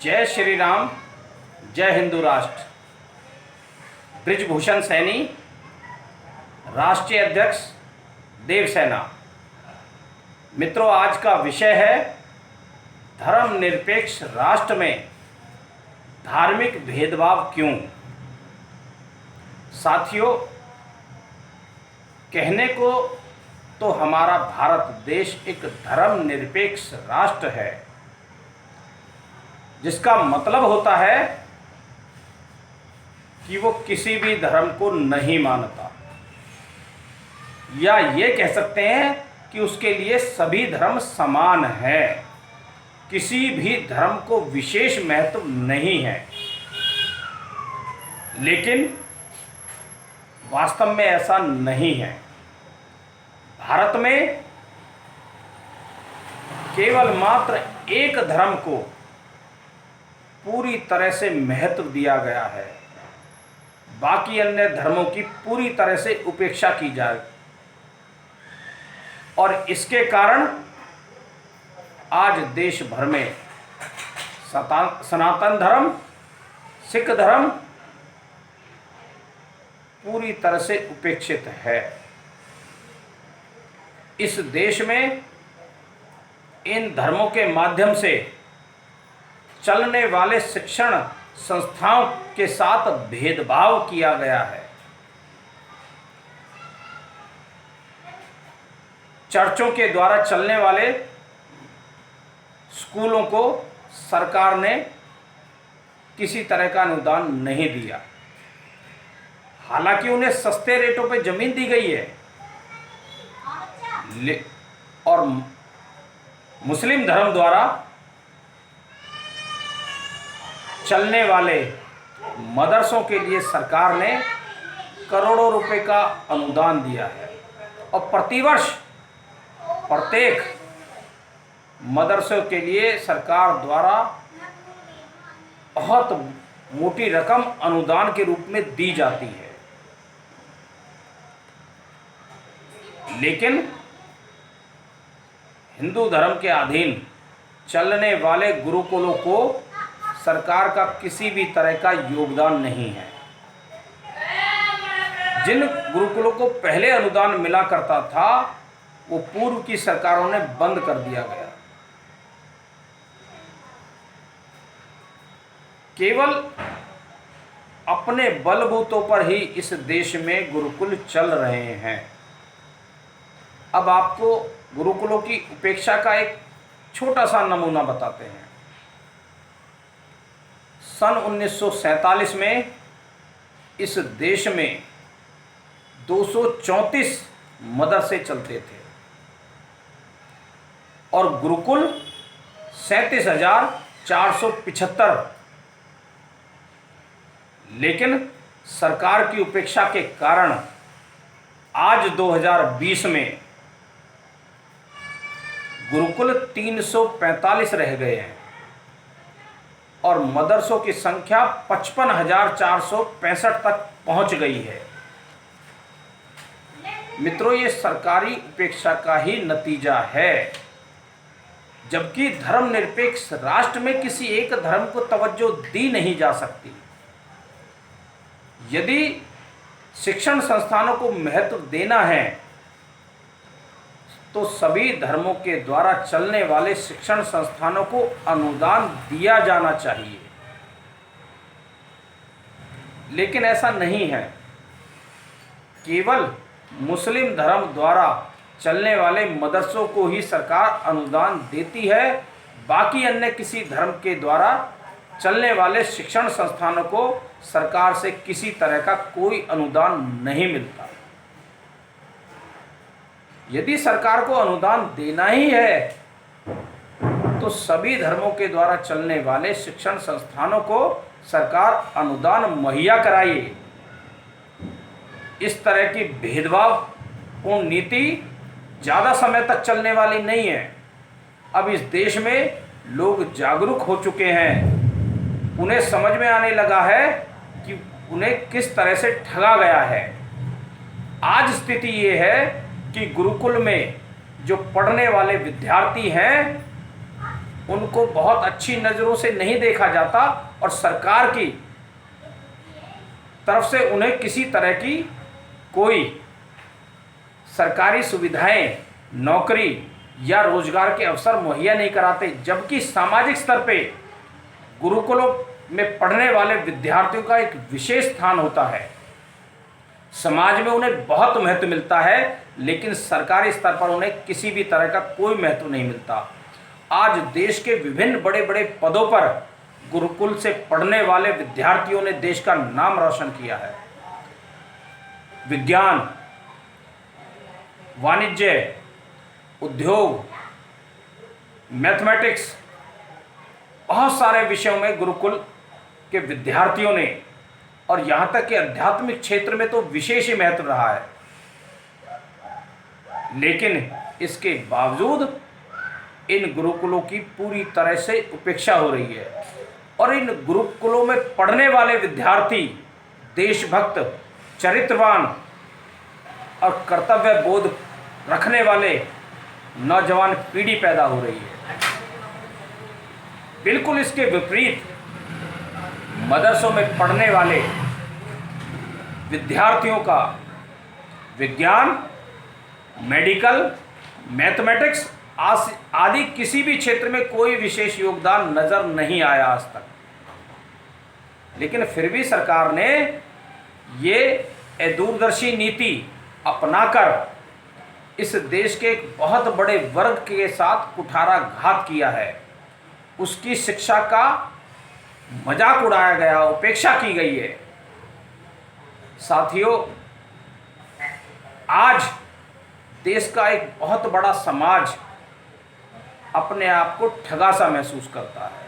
जय श्री राम, जय हिंदू राष्ट्र। ब्रिजभूषण सैनी, राष्ट्रीय अध्यक्ष देवसेना। मित्रों, आज का विषय है धर्मनिरपेक्ष राष्ट्र में धार्मिक भेदभाव क्यों। साथियों, कहने को तो हमारा भारत देश एक धर्मनिरपेक्ष राष्ट्र है, जिसका मतलब होता है कि वो किसी भी धर्म को नहीं मानता, या ये कह सकते हैं कि उसके लिए सभी धर्म समान हैं, किसी भी धर्म को विशेष महत्व नहीं है। लेकिन वास्तव में ऐसा नहीं है। भारत में केवल मात्र एक धर्म को पूरी तरह से महत्व दिया गया है, बाकी अन्य धर्मों की पूरी तरह से उपेक्षा की जाए। और इसके कारण आज देश भर में सनातन धर्म, सिख धर्म पूरी तरह से उपेक्षित है। इस देश में इन धर्मों के माध्यम से चलने वाले शिक्षण संस्थाओं के साथ भेदभाव किया गया है। चर्चों के द्वारा चलने वाले स्कूलों को सरकार ने किसी तरह का अनुदान नहीं दिया, हालांकि उन्हें सस्ते रेटों पे जमीन दी गई है। और मुस्लिम धर्म द्वारा चलने वाले मदरसों के लिए सरकार ने करोड़ों रुपए का अनुदान दिया है, और प्रतिवर्ष प्रत्येक मदरसों के लिए सरकार द्वारा बहुत मोटी रकम अनुदान के रूप में दी जाती है। लेकिन हिंदू धर्म के अधीन चलने वाले गुरुकुलों को सरकार का किसी भी तरह का योगदान नहीं है। जिन गुरुकुलों को पहले अनुदान मिला करता था, वो पूर्व की सरकारों ने बंद कर दिया गया। केवल अपने बलबूतों पर ही इस देश में गुरुकुल चल रहे हैं। अब आपको गुरुकुलों की उपेक्षा का एक छोटा सा नमूना बताते हैं। सन 1947 में इस देश में 234 मदरसे चलते थे और गुरुकुल 37,475। लेकिन सरकार की उपेक्षा के कारण आज 2020 में गुरुकुल 345 रह गए हैं और मदरसों की संख्या 55,465 तक पहुंच गई है। मित्रों, ये सरकारी उपेक्षा का ही नतीजा है। जबकि धर्मनिरपेक्ष राष्ट्र में किसी एक धर्म को तवज्जो दी नहीं जा सकती। यदि शिक्षण संस्थानों को महत्व देना है तो सभी धर्मों के द्वारा चलने वाले शिक्षण संस्थानों को अनुदान दिया जाना चाहिए। लेकिन ऐसा नहीं है। केवल मुस्लिम धर्म द्वारा चलने वाले मदरसों को ही सरकार अनुदान देती है, बाकी अन्य किसी धर्म के द्वारा चलने वाले शिक्षण संस्थानों को सरकार से किसी तरह का कोई अनुदान नहीं मिलता। यदि सरकार को अनुदान देना ही है तो सभी धर्मों के द्वारा चलने वाले शिक्षण संस्थानों को सरकार अनुदान मुहैया कराए। इस तरह की भेदभावपूर्ण नीति ज़्यादा समय तक चलने वाली नहीं है। अब इस देश में लोग जागरूक हो चुके हैं। उन्हें समझ में आने लगा है कि उन्हें किस तरह से ठगा गया है। आज स्थिति ये है कि गुरुकुल में जो पढ़ने वाले विद्यार्थी हैं उनको बहुत अच्छी नज़रों से नहीं देखा जाता और सरकार की तरफ से उन्हें किसी तरह की कोई सरकारी सुविधाएं, नौकरी या रोजगार के अवसर मुहैया नहीं कराते। जबकि सामाजिक स्तर पे गुरुकुलों में पढ़ने वाले विद्यार्थियों का एक विशेष स्थान होता है। समाज में उन्हें बहुत महत्व मिलता है, लेकिन सरकारी स्तर पर उन्हें किसी भी तरह का कोई महत्व नहीं मिलता। आज देश के विभिन्न बड़े बड़े पदों पर गुरुकुल से पढ़ने वाले विद्यार्थियों ने देश का नाम रोशन किया है। विज्ञान, वाणिज्य, उद्योग, मैथमेटिक्स, बहुत सारे विषयों में गुरुकुल के विद्यार्थियों ने, और यहाँ तक कि आध्यात्मिक क्षेत्र में तो विशेष ही महत्व रहा है। लेकिन इसके बावजूद इन गुरुकुलों की पूरी तरह से उपेक्षा हो रही है और इन गुरुकुलों में पढ़ने वाले विद्यार्थी देशभक्त, चरित्रवान और कर्तव्य बोध रखने वाले नौजवान पीढ़ी पैदा हो रही है। बिल्कुल इसके विपरीत मदरसों में पढ़ने वाले विद्यार्थियों का विज्ञान, मेडिकल, मैथमेटिक्स आदि किसी भी क्षेत्र में कोई विशेष योगदान नजर नहीं आया आज तक। लेकिन फिर भी सरकार ने ये दूरदर्शी नीति अपनाकर इस देश के एक बहुत बड़े वर्ग के साथ कुठाराघात किया है। उसकी शिक्षा का मजाक उड़ाया गया, उपेक्षा की गई है। साथियों, आज देश का एक बहुत बड़ा समाज अपने आप को ठगा सा महसूस करता है,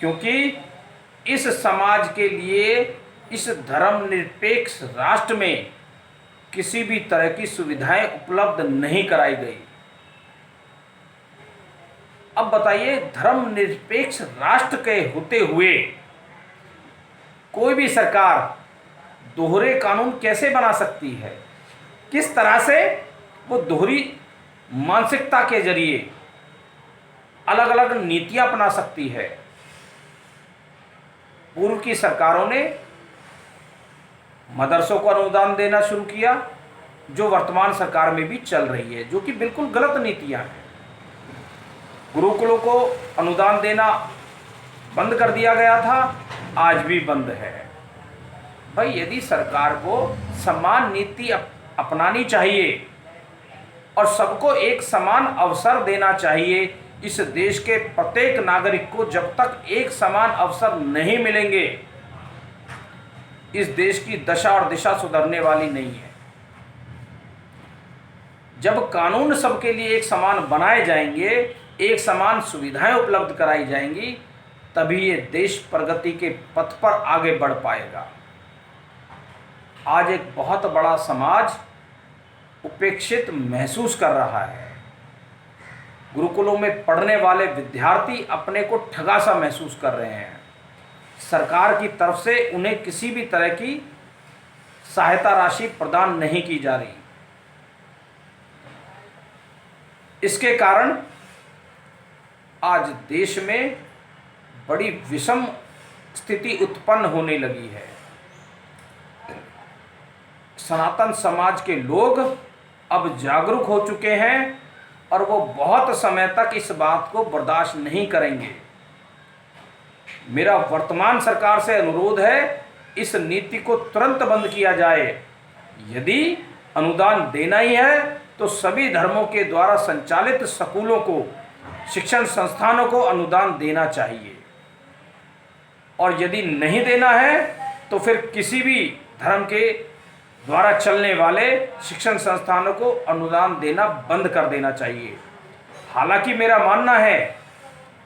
क्योंकि इस समाज के लिए इस धर्मनिरपेक्ष राष्ट्र में किसी भी तरह की सुविधाएं उपलब्ध नहीं कराई गई। अब बताइए, धर्मनिरपेक्ष राष्ट्र के होते हुए कोई भी सरकार दोहरे कानून कैसे बना सकती है? किस तरह से वो दोहरी मानसिकता के जरिए अलग अलग नीतियां अपना सकती है? पूर्व की सरकारों ने मदरसों को अनुदान देना शुरू किया, जो वर्तमान सरकार में भी चल रही है, जो कि बिल्कुल गलत नीतियां हैं। गुरुकुलों को अनुदान देना बंद कर दिया गया था, आज भी बंद है। भाई, यदि सरकार को समान नीति अपनानी चाहिए और सबको एक समान अवसर देना चाहिए, इस देश के प्रत्येक नागरिक को जब तक एक समान अवसर नहीं मिलेंगे, इस देश की दशा और दिशा सुधरने वाली नहीं है। जब कानून सबके लिए एक समान बनाए जाएंगे, एक समान सुविधाएं उपलब्ध कराई जाएंगी, तभी ये देश प्रगति के पथ पर आगे बढ़ पाएगा। आज एक बहुत बड़ा समाज उपेक्षित महसूस कर रहा है। गुरुकुलों में पढ़ने वाले विद्यार्थी अपने को ठगा सा महसूस कर रहे हैं। सरकार की तरफ से उन्हें किसी भी तरह की सहायता राशि प्रदान नहीं की जा रही। इसके कारण आज देश में बड़ी विषम स्थिति उत्पन्न होने लगी है। सनातन समाज के लोग अब जागरूक हो चुके हैं और वो बहुत समय तक इस बात को बर्दाश्त नहीं करेंगे। मेरा वर्तमान सरकार से अनुरोध है, इस नीति को तुरंत बंद किया जाए। यदि अनुदान देना ही है तो सभी धर्मों के द्वारा संचालित स्कूलों को, शिक्षण संस्थानों को अनुदान देना चाहिए, और यदि नहीं देना है तो फिर किसी भी धर्म के द्वारा चलने वाले शिक्षण संस्थानों को अनुदान देना बंद कर देना चाहिए। हालांकि मेरा मानना है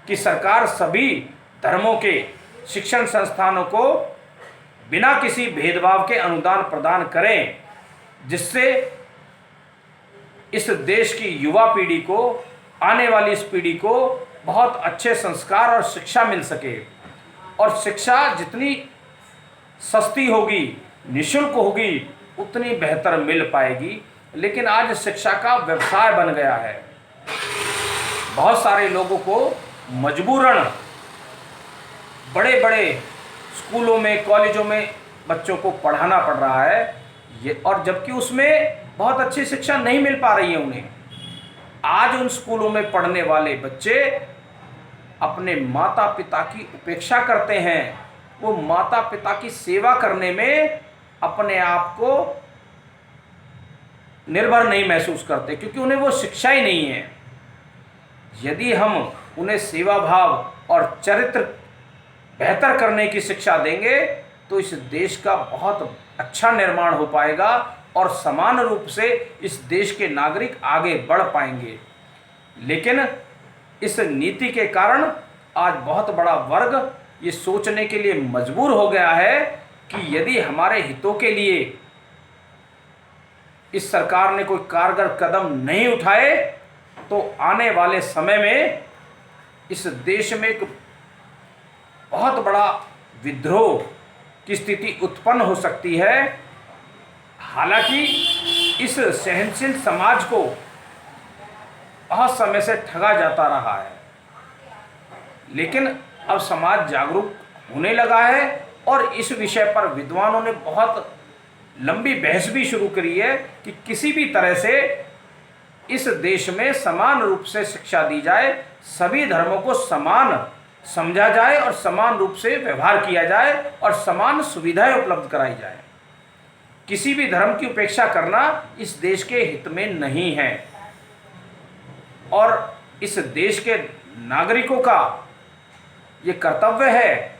कि सरकार सभी धर्मों के शिक्षण संस्थानों को बिना किसी भेदभाव के अनुदान प्रदान करें, जिससे इस देश की युवा पीढ़ी को, आने वाली इस पीढ़ी को बहुत अच्छे संस्कार और शिक्षा मिल सके। और शिक्षा जितनी सस्ती होगी, निःशुल्क होगी, उतनी बेहतर मिल पाएगी। लेकिन आज शिक्षा का व्यवसाय बन गया है। बहुत सारे लोगों को मजबूरन बड़े बड़े स्कूलों में, कॉलेजों में बच्चों को पढ़ाना पड़ रहा है, ये, और जबकि उसमें बहुत अच्छी शिक्षा नहीं मिल पा रही है उन्हें। आज उन स्कूलों में पढ़ने वाले बच्चे अपने माता पिता की उपेक्षा करते हैं। वो माता पिता की सेवा करने में अपने आप को निर्भर नहीं महसूस करते, क्योंकि उन्हें वो शिक्षा ही नहीं है। यदि हम उन्हें सेवा भाव और चरित्र बेहतर करने की शिक्षा देंगे तो इस देश का बहुत अच्छा निर्माण हो पाएगा और समान रूप से इस देश के नागरिक आगे बढ़ पाएंगे। लेकिन इस नीति के कारण आज बहुत बड़ा वर्ग ये सोचने के लिए मजबूर हो गया है कि यदि हमारे हितों के लिए इस सरकार ने कोई कारगर कदम नहीं उठाए तो आने वाले समय में इस देश में एक बहुत बड़ा विद्रोह की स्थिति उत्पन्न हो सकती है। हालांकि इस सहनशील समाज को बहुत समय से ठगा जाता रहा है, लेकिन अब समाज जागरूक होने लगा है और इस विषय पर विद्वानों ने बहुत लंबी बहस भी शुरू करी है कि किसी भी तरह से इस देश में समान रूप से शिक्षा दी जाए, सभी धर्मों को समान समझा जाए और समान रूप से व्यवहार किया जाए और समान सुविधाएं उपलब्ध कराई जाए। किसी भी धर्म की उपेक्षा करना इस देश के हित में नहीं है और इस देश के नागरिकों का ये कर्तव्य है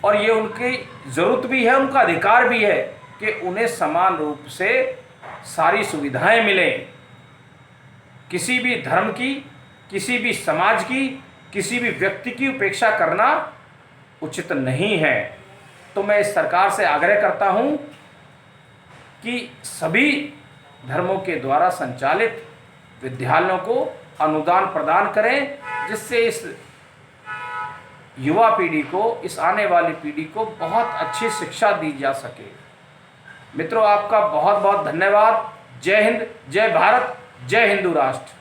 और ये उनकी ज़रूरत भी है, उनका अधिकार भी है कि उन्हें समान रूप से सारी सुविधाएं मिलें। किसी भी धर्म की, किसी भी समाज की, किसी भी व्यक्ति की उपेक्षा करना उचित नहीं है। तो मैं इस सरकार से आग्रह करता हूं कि सभी धर्मों के द्वारा संचालित विद्यालयों को अनुदान प्रदान करें, जिससे इस युवा पीढ़ी को, इस आने वाली पीढ़ी को बहुत अच्छी शिक्षा दी जा सके। मित्रों, आपका बहुत बहुत धन्यवाद। जय हिंद, जय भारत, जय हिंदू राष्ट्र।